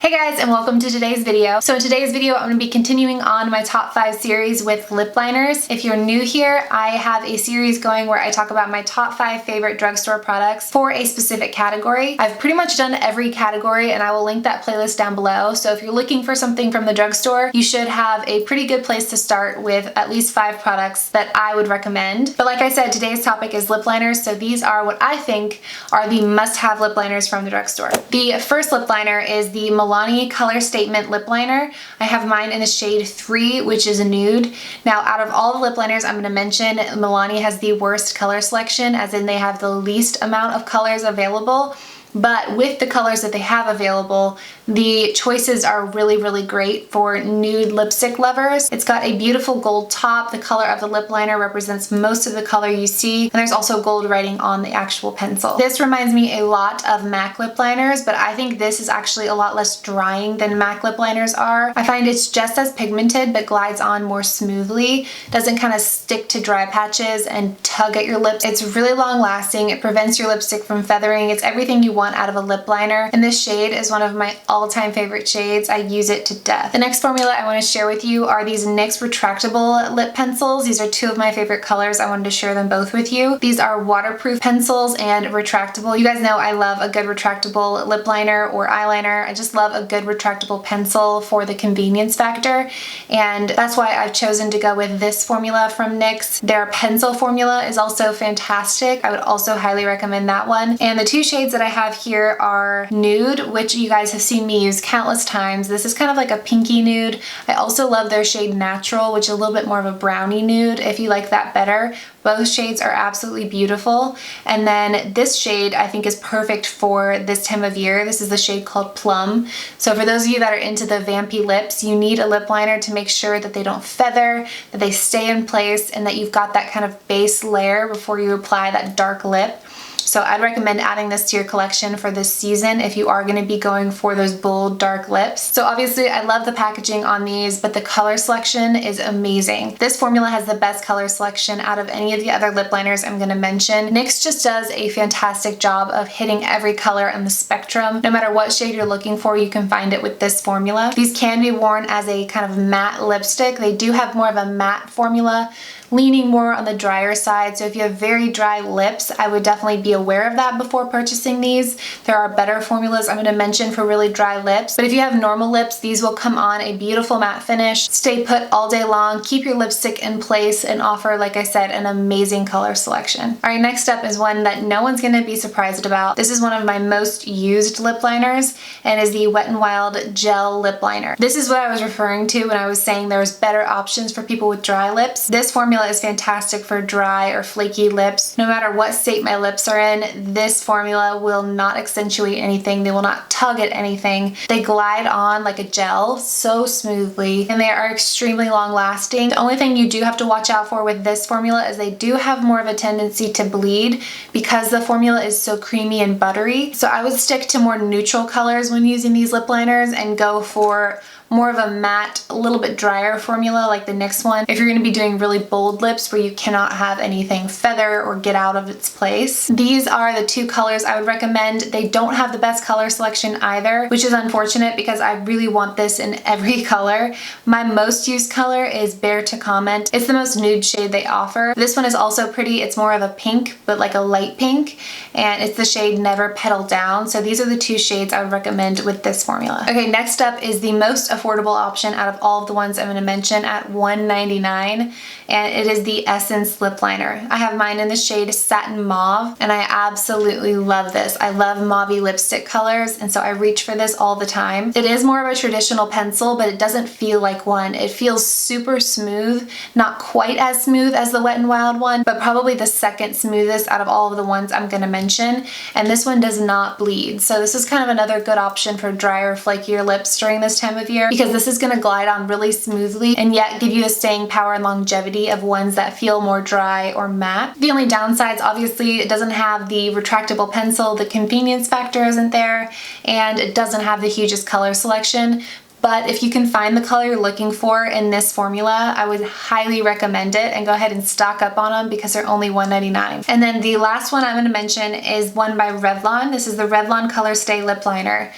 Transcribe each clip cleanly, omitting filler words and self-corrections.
Hey guys, and welcome to today's video. So in today's video, I'm going to be continuing on my top 5 series with lip liners. If you're new here, I have a series going where I talk about my top 5 favorite drugstore products for a specific category. I've pretty much done every category and I will link that playlist down below. So if you're looking for something from the drugstore, you should have a pretty good place to start with at least 5 products that I would recommend. But like I said, today's topic is lip liners. So these are what I think are the must-have lip liners from the drugstore. The first lip liner is the Milani Color Statement Lip Liner. I have mine in the shade 3, which is a nude. Now, out of all the lip liners I'm going to mention, Milani has the worst color selection, as in they have the least amount of colors available. But with the colors that they have available, the choices are really great for nude lipstick lovers. It's got a beautiful gold top. The color of the lip liner represents most of the color you see, and there's also gold writing on the actual pencil. This reminds me a lot of MAC lip liners, but I think this is actually a lot less drying than MAC lip liners are. I find it's just as pigmented but glides on more smoothly, doesn't kind of stick to dry patches and tug at your lips. It's really long lasting. It prevents your lipstick from feathering. It's everything you want out of a lip liner, and this shade is one of my all-time favorite shades. I use it to death. The next formula I want to share with you are these NYX Retractable lip pencils. These are two of my favorite colors. I wanted to share them both with you. These are waterproof pencils and retractable. You guys know I love a good retractable lip liner or eyeliner. I just love a good retractable pencil for the convenience factor, and that's why I've chosen to go with this formula from NYX. Their pencil formula is also fantastic. I would also highly recommend that one. And the two shades that I have here are Nude, which you guys have seen me use countless times. This is kind of like a pinky nude. I also love their shade Natural, which is a little bit more of a brownie nude if you like that better. Both shades are absolutely beautiful. And then this shade I think is perfect for this time of year. This is the shade called Plum. So for those of you that are into the vampy lips, you need a lip liner to make sure that they don't feather, that they stay in place, and that you've got that kind of base layer before you apply that dark lip. So I'd recommend adding this to your collection for this season if you are going to be going for those bold, dark lips. So obviously I love the packaging on these, but the color selection is amazing. This formula has the best color selection out of any of the other lip liners I'm going to mention. NYX just does a fantastic job of hitting every color on the spectrum. No matter what shade you're looking for, you can find it with this formula. These can be worn as a kind of matte lipstick. They do have more of a matte formula, leaning more on the drier side. So if you have very dry lips, I would definitely be aware of that before purchasing these. There are better formulas I'm going to mention for really dry lips, but if you have normal lips, these will come on a beautiful matte finish, stay put all day long, keep your lipstick in place, and offer, like I said, an amazing color selection. All right, next up is one that no one's going to be surprised about. This is one of my most used lip liners, and is the Wet n Wild Gel Lip Liner. This is what I was referring to when I was saying there's better options for people with dry lips. This formula is fantastic for dry or flaky lips. No matter what state my lips are in, this formula will not accentuate anything. They will not tug at anything. They glide on like a gel so smoothly, and they are extremely long lasting. The only thing you do have to watch out for with this formula is they do have more of a tendency to bleed because the formula is so creamy and buttery. So I would stick to more neutral colors when using these lip liners and go for more of a matte, a little bit drier formula like the NYX one if you're going to be doing really bold lips where you cannot have anything feather or get out of its place. These are the two colors I would recommend. They don't have the best color selection either, which is unfortunate because I really want this in every color. My most used color is Bare to Comment. It's the most nude shade they offer. This one is also pretty. It's more of a pink, but like a light pink, and it's the shade Never Petal Down. So these are the two shades I would recommend with this formula. Okay, next up is the most affordable option out of all of the ones I'm going to mention at $1.99, and it is the Essence Lip Liner. I have mine in the shade Satin Mauve, and I absolutely love this. I love mauve lipstick colors, and so I reach for this all the time. It is more of a traditional pencil, but it doesn't feel like one. It feels super smooth, not quite as smooth as the Wet n Wild one, but probably the second smoothest out of all of the ones I'm going to mention, and this one does not bleed. So this is kind of another good option for drier, flakier lips during this time of year, because this is going to glide on really smoothly and yet give you the staying power and longevity of ones that feel more dry or matte. The only downsides, obviously, it doesn't have the retractable pencil, the convenience factor isn't there, and it doesn't have the hugest color selection. But if you can find the color you're looking for in this formula, I would highly recommend it, and go ahead and stock up on them because they're only $1.99. And then the last one I'm going to mention is one by Revlon. This is the Revlon ColorStay Lip Liner.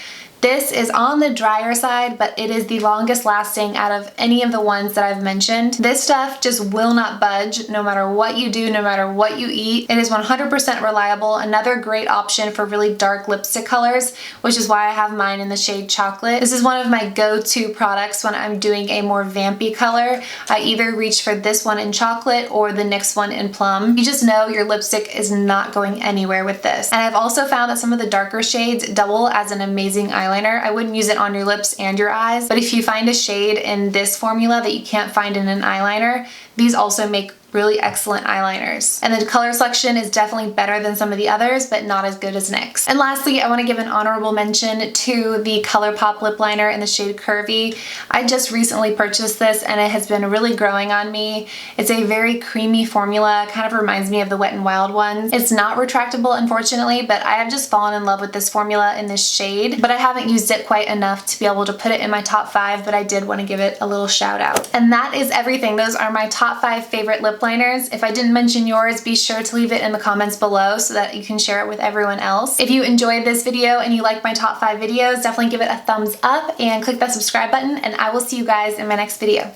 This is on the drier side, but it is the longest lasting out of any of the ones that I've mentioned. This stuff just will not budge no matter what you do, no matter what you eat. It is 100% reliable. Another great option for really dark lipstick colors, which is why I have mine in the shade Chocolate. This is one of my go-to products when I'm doing a more vampy color. I either reach for this one in Chocolate or the NYX one in Plum. You just know your lipstick is not going anywhere with this. And I've also found that some of the darker shades double as an amazing eyeliner. I wouldn't use it on your lips and your eyes, but if you find a shade in this formula that you can't find in an eyeliner, these also make really excellent eyeliners. And the color selection is definitely better than some of the others, but not as good as NYX. And lastly, I want to give an honorable mention to the ColourPop lip liner in the shade Curvii. I just recently purchased this and it has been really growing on me. It's a very creamy formula, kind of reminds me of the Wet n Wild ones. It's not retractable, unfortunately, but I have just fallen in love with this formula in this shade, but I haven't used it quite enough to be able to put it in my top 5, but I did want to give it a little shout out. And that is everything. Those are my top 5 favorite lip liners. If I didn't mention yours, be sure to leave it in the comments below so that you can share it with everyone else. If you enjoyed this video and you like my top 5 videos, definitely give it a thumbs up and click that subscribe button, and I will see you guys in my next video.